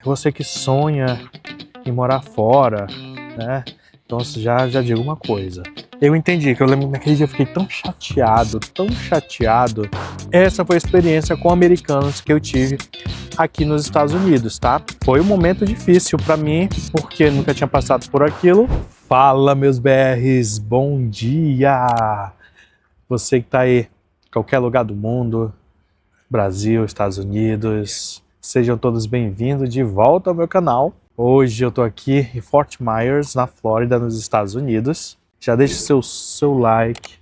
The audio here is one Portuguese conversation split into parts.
Você que sonha em morar fora, né? Então já digo uma coisa. Eu entendi, que eu lembro que naquele dia eu fiquei tão chateado, tão chateado. Essa foi a experiência com americanos que eu tive aqui nos Estados Unidos, tá? Foi um momento difícil para mim, porque nunca tinha passado por aquilo. Fala, meus BRs, bom dia! Você que tá aí, em qualquer lugar do mundo, Brasil, Estados Unidos, sejam todos bem-vindos de volta ao meu canal. Hoje eu tô aqui em Fort Myers, na Flórida, nos Estados Unidos. Já deixe seu like,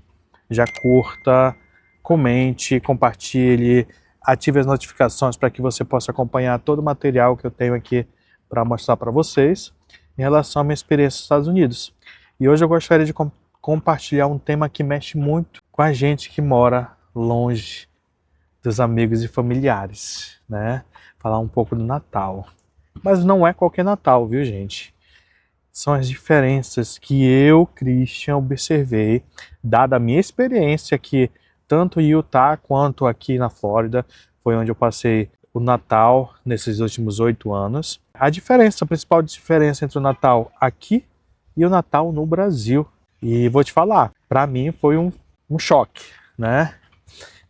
já curta, comente, compartilhe, ative as notificações para que você possa acompanhar todo o material que eu tenho aqui para mostrar para vocês em relação à minha experiência nos Estados Unidos. E hoje eu gostaria de compartilhar um tema que mexe muito com a gente que mora longe dos amigos e familiares, né? Falar um pouco do Natal. Mas não é qualquer Natal, viu, gente? São as diferenças que eu, Christian, observei, dada a minha experiência aqui, tanto em Utah quanto aqui na Flórida, foi onde eu passei o Natal nesses últimos 8 anos. A principal diferença entre o Natal aqui e o Natal no Brasil. E vou te falar, para mim foi um choque, né?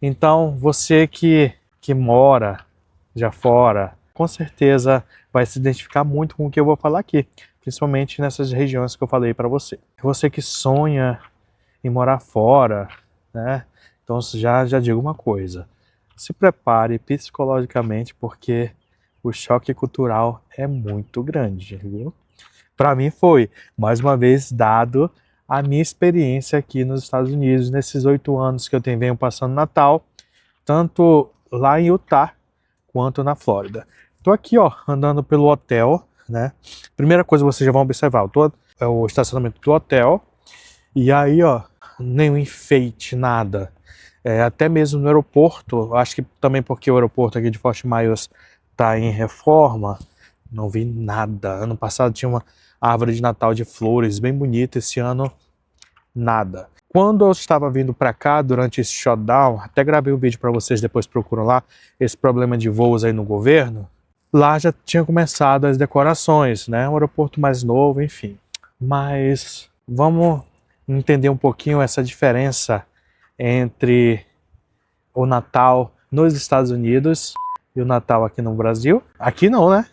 Então, você que mora já fora, com certeza vai se identificar muito com o que eu vou falar aqui, principalmente nessas regiões que eu falei para você. Você que sonha em morar fora, né? Então, já digo uma coisa, se prepare psicologicamente, porque o choque cultural é muito grande, viu? Para mim foi, mais uma vez, dado a minha experiência aqui nos Estados Unidos, nesses 8 anos que eu venho passando Natal, tanto lá em Utah quanto na Flórida. Tô aqui, ó, andando pelo hotel, né? Primeira coisa que vocês já vão observar, é o estacionamento do hotel, e aí, ó, nenhum enfeite, nada. Até mesmo no aeroporto, acho que também porque o aeroporto aqui de Fort Myers tá em reforma, não vi nada. Ano passado tinha uma árvore de Natal de flores bem bonita, esse ano nada. Quando eu estava vindo para cá durante esse shutdown, até gravei um vídeo para vocês, depois procuram lá, esse problema de voos aí no governo, lá já tinha começado as decorações, né? Um aeroporto mais novo, enfim. Mas vamos entender um pouquinho essa diferença entre o Natal nos Estados Unidos e o Natal aqui no Brasil. Aqui não, né?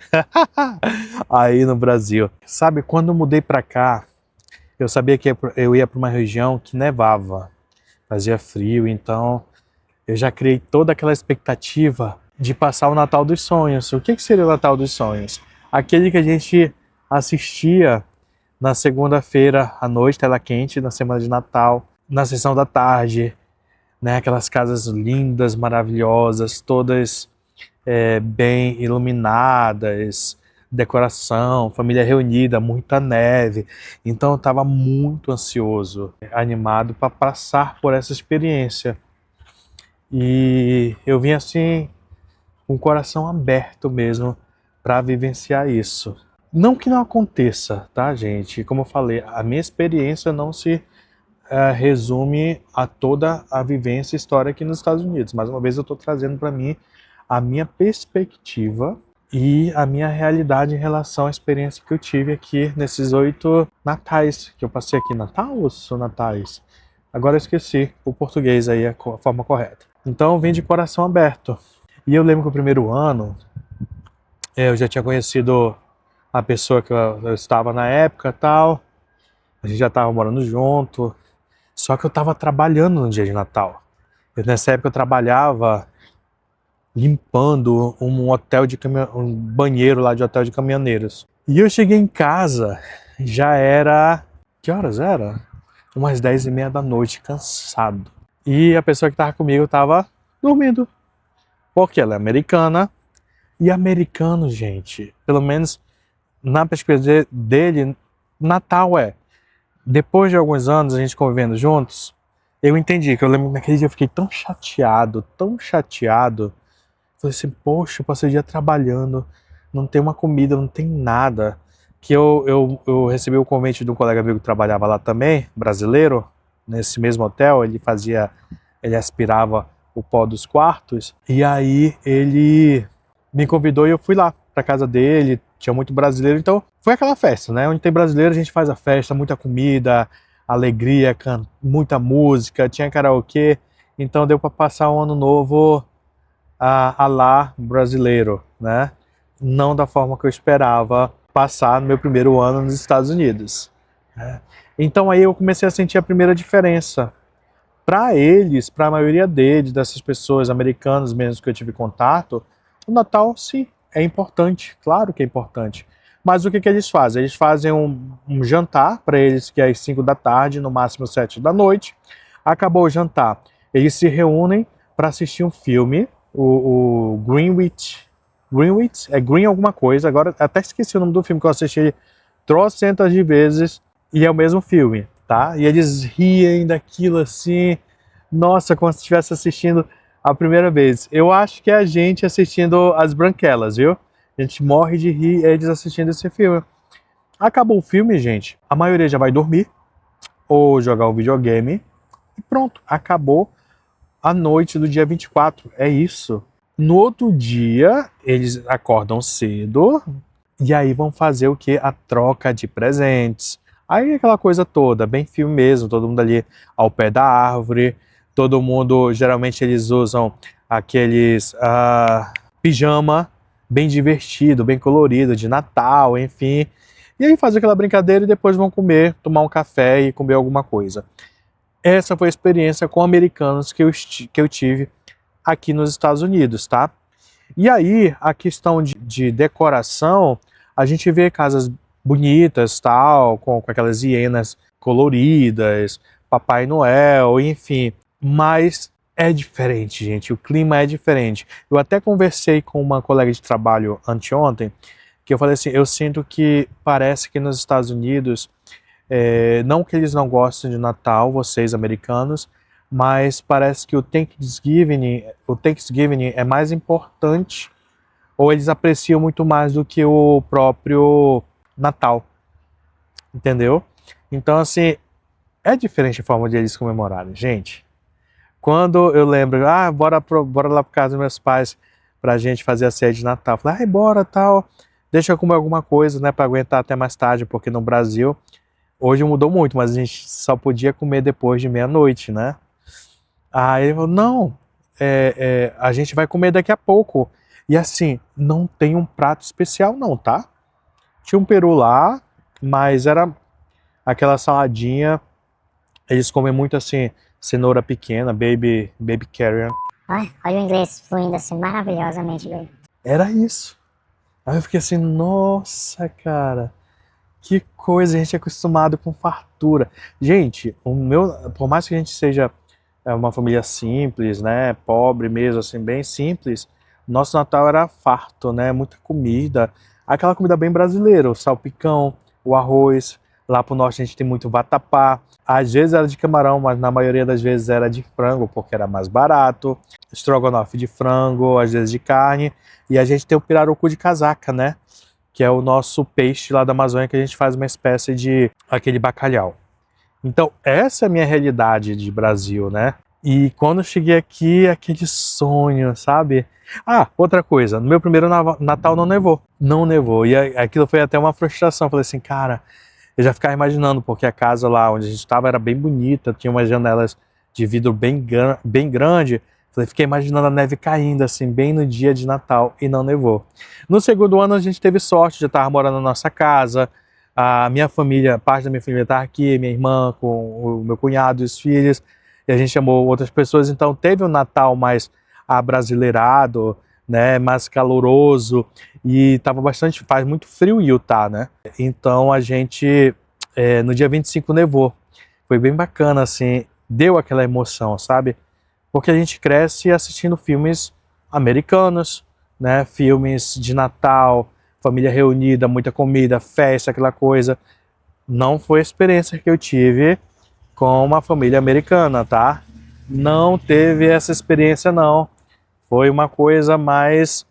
Aí no Brasil. Sabe, quando eu mudei para cá, eu sabia que eu ia para uma região que nevava, fazia frio, então eu já criei toda aquela expectativa de passar o Natal dos sonhos. O que seria o Natal dos sonhos? Aquele que a gente assistia na segunda-feira à noite, tela quente, na semana de Natal, na sessão da tarde, né? Aquelas casas lindas, maravilhosas, todas bem iluminadas, decoração, família reunida, muita neve. Então eu estava muito ansioso, animado para passar por essa experiência. E eu vim assim, com o coração aberto mesmo, para vivenciar isso. Não que não aconteça, tá, gente? Como eu falei, a minha experiência não se resume a toda a vivência e história aqui nos Estados Unidos. Mais uma vez eu estou trazendo para mim a minha perspectiva e a minha realidade em relação à experiência que eu tive aqui nesses 8 natais que eu passei aqui. Natal ou natais? Agora eu esqueci o português aí, a forma correta. Então eu vim de coração aberto. E eu lembro que o primeiro ano eu já tinha conhecido a pessoa que eu estava na época e tal. A gente já estava morando junto. Só que eu estava trabalhando no dia de Natal. Nessa época eu trabalhava limpando um hotel de um banheiro lá de hotel de caminhoneiros. E eu cheguei em casa, já era... Que horas era? Umas 10h30 da noite, cansado. E a pessoa que estava comigo estava dormindo. Porque ela é americana. E americano, gente, pelo menos na perspectiva dele, Natal depois de alguns anos a gente convivendo juntos, eu entendi, que eu lembro que naquele dia eu fiquei tão chateado, tão chateado. Falei assim, poxa, eu passei o dia trabalhando, não tem uma comida, não tem nada. Que eu recebi o convite de um colega amigo que trabalhava lá também, brasileiro, nesse mesmo hotel, ele aspirava o pó dos quartos, e aí ele me convidou e eu fui lá. pra casa dele, tinha muito brasileiro, então foi aquela festa, né? Onde tem brasileiro a gente faz a festa, muita comida, alegria, muita música, tinha karaokê, então deu para passar um ano novo a lá brasileiro, né? Não da forma que eu esperava passar no meu primeiro ano nos Estados Unidos, né? Então aí eu comecei a sentir a primeira diferença. Para eles, para a maioria deles, dessas pessoas americanas mesmo que eu tive contato, o Natal, sim, é importante, claro que é importante. Mas o que eles fazem? Eles fazem um jantar para eles, que é às 5 da tarde, no máximo 7 da noite. Acabou o jantar, eles se reúnem para assistir um filme, o Greenwich, é Green alguma coisa, agora até esqueci o nome do filme que eu assisti trocentas de vezes, e é o mesmo filme, tá? E eles riem daquilo assim, nossa, como se estivesse assistindo a primeira vez. Eu acho que é a gente assistindo As Branquelas, viu? A gente morre de rir eles assistindo esse filme. Acabou o filme, gente, a maioria já vai dormir ou jogar o videogame e pronto, acabou a noite do dia 24. É isso. No outro dia, eles acordam cedo e aí vão fazer o que? A troca de presentes. Aí aquela coisa toda, bem filme mesmo, todo mundo ali ao pé da árvore, todo mundo, geralmente eles usam aqueles pijama bem divertido, bem colorido, de Natal, enfim. E aí fazem aquela brincadeira e depois vão comer, tomar um café e comer alguma coisa. Essa foi a experiência com americanos que eu tive aqui nos Estados Unidos, tá? E aí, a questão de decoração, a gente vê casas bonitas, tal, com aquelas hienas coloridas, Papai Noel, enfim. Mas é diferente, gente, o clima é diferente. Eu até conversei com uma colega de trabalho anteontem, que eu falei assim, eu sinto que parece que nos Estados Unidos, não que eles não gostem de Natal, vocês americanos, mas parece que o Thanksgiving é mais importante, ou eles apreciam muito mais do que o próprio Natal, entendeu? Então, assim, é diferente a forma de eles comemorarem, gente. Quando eu lembro, bora lá para casa dos meus pais pra gente fazer a ceia de Natal. Falei, bora, tal, deixa eu comer alguma coisa, né, para aguentar até mais tarde, porque no Brasil, hoje mudou muito, mas a gente só podia comer depois de meia-noite, né? Aí ele falou, não, a gente vai comer daqui a pouco. E assim, não tem um prato especial não, tá? Tinha um peru lá, mas era aquela saladinha. Eles comem muito assim, cenoura pequena, baby carrot. Olha o inglês fluindo assim maravilhosamente bem. Era isso. Aí eu fiquei assim, nossa, cara, que coisa, a gente é acostumado com fartura. Gente, por mais que a gente seja uma família simples, né, pobre mesmo, assim, bem simples, nosso Natal era farto, né, muita comida, aquela comida bem brasileira, o salpicão, o arroz, lá pro norte a gente tem muito vatapá, às vezes era de camarão, mas na maioria das vezes era de frango, porque era mais barato, estrogonofe de frango, às vezes de carne, e a gente tem o pirarucu de casaca, né, que é o nosso peixe lá da Amazônia, que a gente faz uma espécie de aquele bacalhau. Então, essa é a minha realidade de Brasil, né? E quando eu cheguei aqui, aquele sonho, sabe? Outra coisa, no meu primeiro Natal não nevou. Não nevou. E aquilo foi até uma frustração. Falei assim, cara, eu já ficava imaginando, porque a casa lá onde a gente estava era bem bonita, tinha umas janelas de vidro bem grande. Fiquei imaginando a neve caindo, assim, bem no dia de Natal, e não nevou. No segundo ano a gente teve sorte, já estava morando na nossa casa, a minha família, parte da minha família está aqui, minha irmã, com o meu cunhado e os filhos, e a gente chamou outras pessoas, então teve um Natal mais abrasileirado, né, mais caloroso, e faz muito frio em Utah, né? Então a gente, no dia 25 nevou, foi bem bacana, assim, deu aquela emoção, sabe? Porque a gente cresce assistindo filmes americanos, né? Filmes de Natal, família reunida, muita comida, festa, aquela coisa. Não foi a experiência que eu tive com uma família americana, tá? Não teve essa experiência, não. Foi uma coisa mais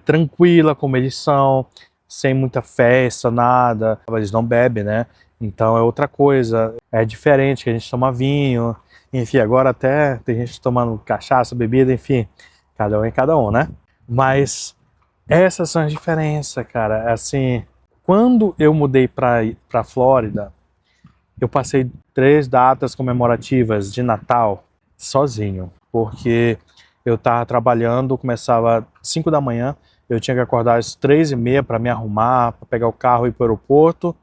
tranquila, como eles são, sem muita festa, nada. Eles não bebem, né? Então é outra coisa. É diferente, que a gente toma vinho. Enfim, agora até tem gente tomando cachaça, bebida, enfim. Cada um é cada um, né? Mas Essas são as diferenças, cara. Assim, quando eu mudei para Flórida, eu passei 3 datas comemorativas de Natal sozinho, porque eu estava trabalhando, começava 5 da manhã, eu tinha que acordar às 3h30 para me arrumar, para pegar o carro e ir para o aeroporto,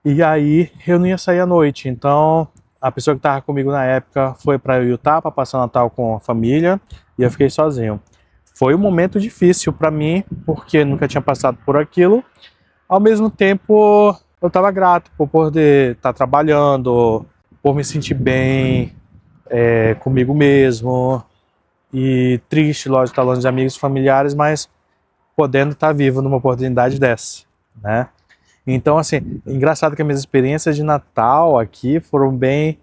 e aí eu não ia sair à noite. Então a pessoa que estava comigo na época foi para Utah para passar o Natal com a família e eu fiquei sozinho. Foi um momento difícil para mim, porque nunca tinha passado por aquilo. Ao mesmo tempo, eu estava grato por poder estar trabalhando, por me sentir bem comigo mesmo. E triste, lógico, estar longe de amigos e familiares, mas podendo estar vivo numa oportunidade dessa, né? Então, assim, engraçado que as minhas experiências de Natal aqui foram bem...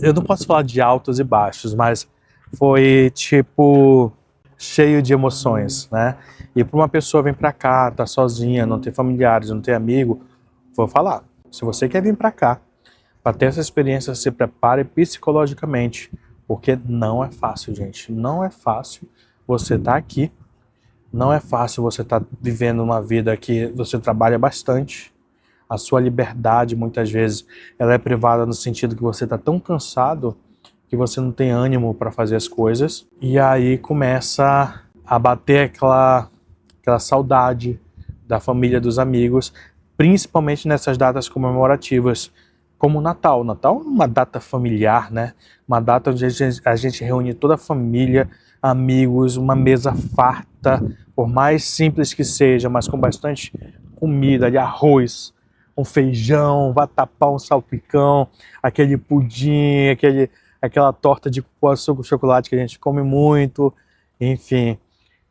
Eu não posso falar de altos e baixos, mas foi, tipo, cheio de emoções, né? E para uma pessoa vir para cá, tá sozinha, não ter familiares, não ter amigo, vou falar, se você quer vir para cá, para ter essa experiência, se prepare psicologicamente, porque não é fácil, gente. Não é fácil você estar aqui, não é fácil você estar vivendo uma vida que você trabalha bastante. A sua liberdade, muitas vezes, ela é privada no sentido que você está tão cansado que você não tem ânimo para fazer as coisas. E aí começa a bater aquela saudade da família, dos amigos, principalmente nessas datas comemorativas, como o Natal. O Natal é uma data familiar, né? Uma data onde a gente reúne toda a família, amigos, uma mesa farta, por mais simples que seja, mas com bastante comida, de arroz, um feijão, vatapá, um salpicão, aquele pudim, aquela torta de cupuaçu com chocolate que a gente come muito, enfim.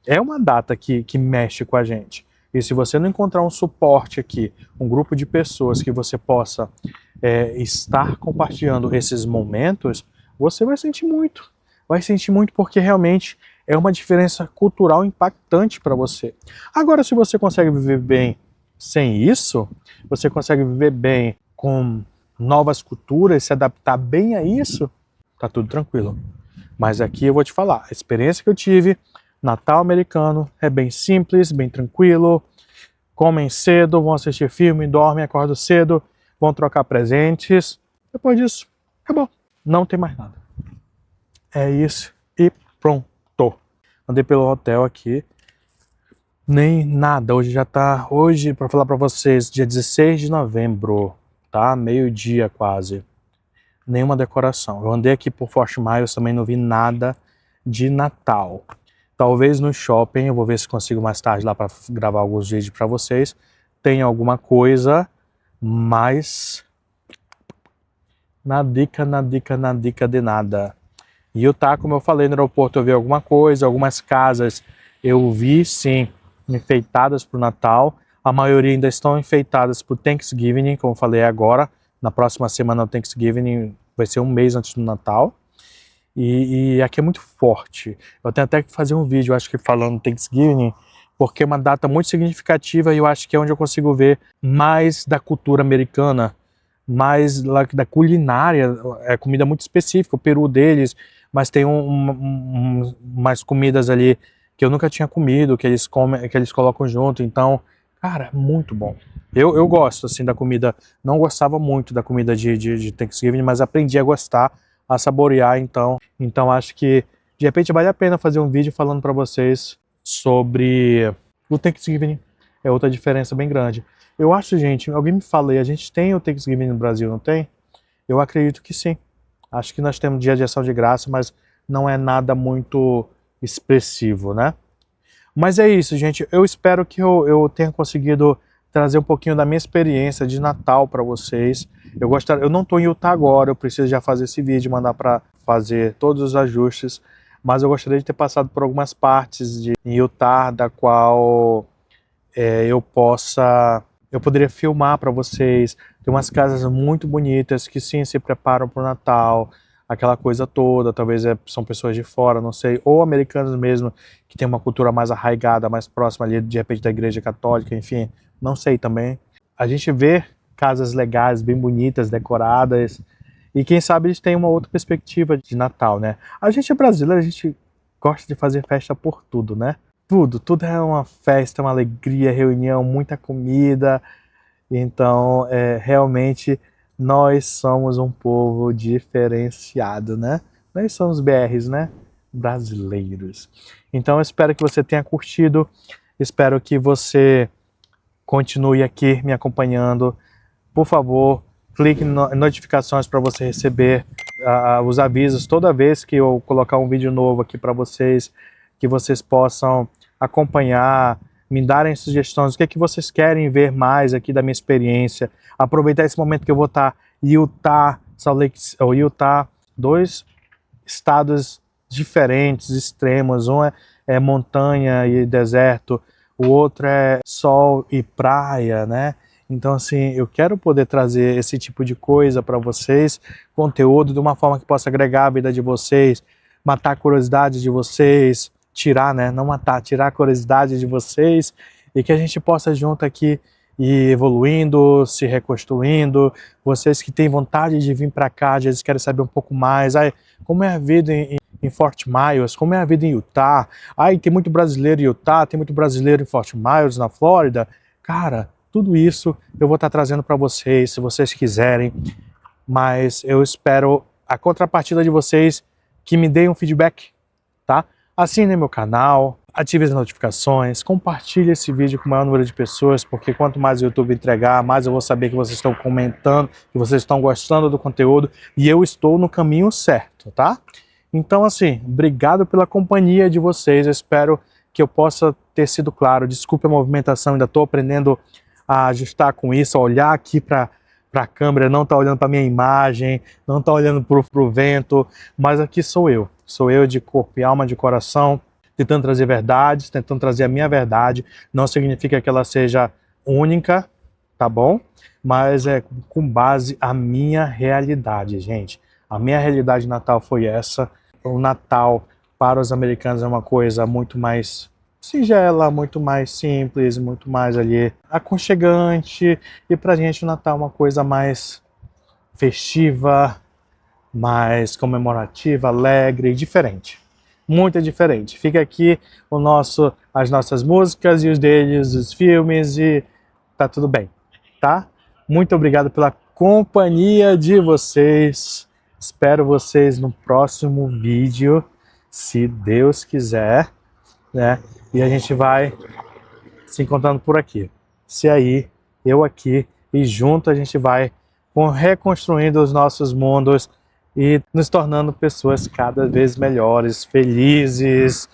É uma data que mexe com a gente. E se você não encontrar um suporte aqui, um grupo de pessoas que você possa estar compartilhando esses momentos, você vai sentir muito. Vai sentir muito porque realmente é uma diferença cultural impactante para você. Agora, se você consegue viver bem sem isso, você consegue viver bem com novas culturas, se adaptar bem a isso, tá tudo tranquilo. Mas aqui eu vou te falar, a experiência que eu tive, Natal americano, é bem simples, bem tranquilo, comem cedo, vão assistir filme, dormem, acordam cedo, vão trocar presentes, depois disso, acabou, não tem mais nada. É isso e pronto. Andei pelo hotel aqui, nem nada, hoje, para falar para vocês, dia 16 de novembro, tá? Meio-dia quase. Nenhuma decoração. Eu andei aqui por Fort Myers, também não vi nada de Natal. Talvez no shopping, eu vou ver se consigo mais tarde lá para gravar alguns vídeos para vocês. Tem alguma coisa, mas na dica de nada. E Utah, como eu falei, no aeroporto eu vi alguma coisa, algumas casas eu vi sim enfeitadas para o Natal. A maioria ainda estão enfeitadas para o Thanksgiving, como eu falei agora. Na próxima semana o Thanksgiving vai ser um mês antes do Natal. E aqui é muito forte. Eu tenho até que fazer um vídeo, acho que falando Thanksgiving, porque é uma data muito significativa e eu acho que é onde eu consigo ver mais da cultura americana, mais da culinária, é comida muito específica, o peru deles, mas tem umas comidas ali que eu nunca tinha comido, que eles comem, que eles colocam junto, então, cara, muito bom. Eu gosto, assim, da comida, não gostava muito da comida de Thanksgiving, mas aprendi a gostar, a saborear, então acho que, de repente, vale a pena fazer um vídeo falando para vocês sobre o Thanksgiving, é outra diferença bem grande. Eu acho, gente, alguém me falou, a gente tem o Thanksgiving no Brasil, não tem? Eu acredito que sim. Acho que nós temos Dia de Ação de Graça, mas não é nada muito expressivo, né? Mas é isso, gente. Eu espero que eu tenha conseguido trazer um pouquinho da minha experiência de Natal para vocês. Eu não estou em Utah agora, eu preciso já fazer esse vídeo, mandar para fazer todos os ajustes, mas eu gostaria de ter passado por algumas partes de Utah, da qual eu poderia filmar para vocês. Tem umas casas muito bonitas que sim se preparam para o Natal, aquela coisa toda, talvez são pessoas de fora, não sei, ou americanos mesmo, que tem uma cultura mais arraigada, mais próxima ali, de repente, da igreja católica, enfim, não sei também. A gente vê casas legais, bem bonitas, decoradas, e quem sabe eles têm uma outra perspectiva de Natal, né? A gente é brasileiro, a gente gosta de fazer festa por tudo, né? tudo é uma festa, uma alegria, reunião, muita comida. Então, realmente, nós somos um povo diferenciado, né? Nós somos BRs, né? Brasileiros. Então, eu espero que você tenha curtido, espero que você continue aqui me acompanhando. Por favor, clique em notificações para você receber os avisos toda vez que eu colocar um vídeo novo aqui para vocês, que vocês possam acompanhar, me darem sugestões, o que é que vocês querem ver mais aqui da minha experiência. Aproveitar esse momento que eu vou estar em Utah, Salt Lake, Utah, 2 estados diferentes, extremos. Um é montanha e deserto, o outro é sol e praia, né? Então, assim, eu quero poder trazer esse tipo de coisa para vocês, conteúdo de uma forma que possa agregar a vida de vocês, matar a curiosidade de vocês, tirar, né? Não matar, tirar a curiosidade de vocês e que a gente possa junto aqui ir evoluindo, se reconstruindo. Vocês que têm vontade de vir para cá, às vezes querem saber um pouco mais. Como é a vida em Fort Myers? Como é a vida em Utah? Tem muito brasileiro em Utah, tem muito brasileiro em Fort Myers, na Flórida. Cara, tudo isso eu vou estar trazendo para vocês, se vocês quiserem. Mas eu espero a contrapartida de vocês que me deem um feedback, tá? Assine meu canal, ative as notificações, compartilhe esse vídeo com o maior número de pessoas, porque quanto mais o YouTube entregar, mais eu vou saber que vocês estão comentando, que vocês estão gostando do conteúdo e eu estou no caminho certo, tá? Então, assim, obrigado pela companhia de vocês, eu espero que eu possa ter sido claro. Desculpe a movimentação, ainda estou aprendendo a ajustar com isso, a olhar aqui para a câmera, não tá olhando para minha imagem, não tá olhando para o vento, mas aqui sou eu de corpo e alma, de coração, tentando trazer verdades, tentando trazer a minha verdade. Não significa que ela seja única, tá bom? Mas é com base a minha realidade, gente. A minha realidade natal foi essa. O Natal para os americanos é uma coisa muito mais singela, muito mais simples, muito mais ali aconchegante, e pra gente o Natal é uma coisa mais festiva, mais comemorativa, alegre, diferente. Muito diferente. Fica aqui as nossas músicas e os deles, os filmes, e tá tudo bem, tá? Muito obrigado pela companhia de vocês. Espero vocês no próximo vídeo, se Deus quiser, né? E a gente vai se encontrando por aqui. Se aí, eu aqui, e junto a gente vai reconstruindo os nossos mundos e nos tornando pessoas cada vez melhores, felizes,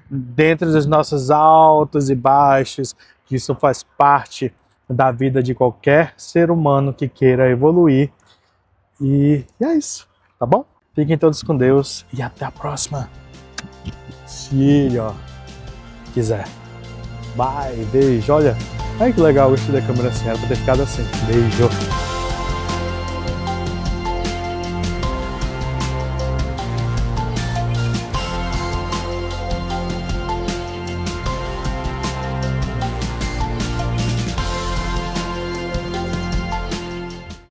dentro dos nossos altos e baixos, que isso faz parte da vida de qualquer ser humano que queira evoluir. E é isso, tá bom? Fiquem todos com Deus e até a próxima. Se Ele quiser. Bye, beijo. Olha, que legal, eu gostei da câmera assim, era pra ter ficado assim. Beijo.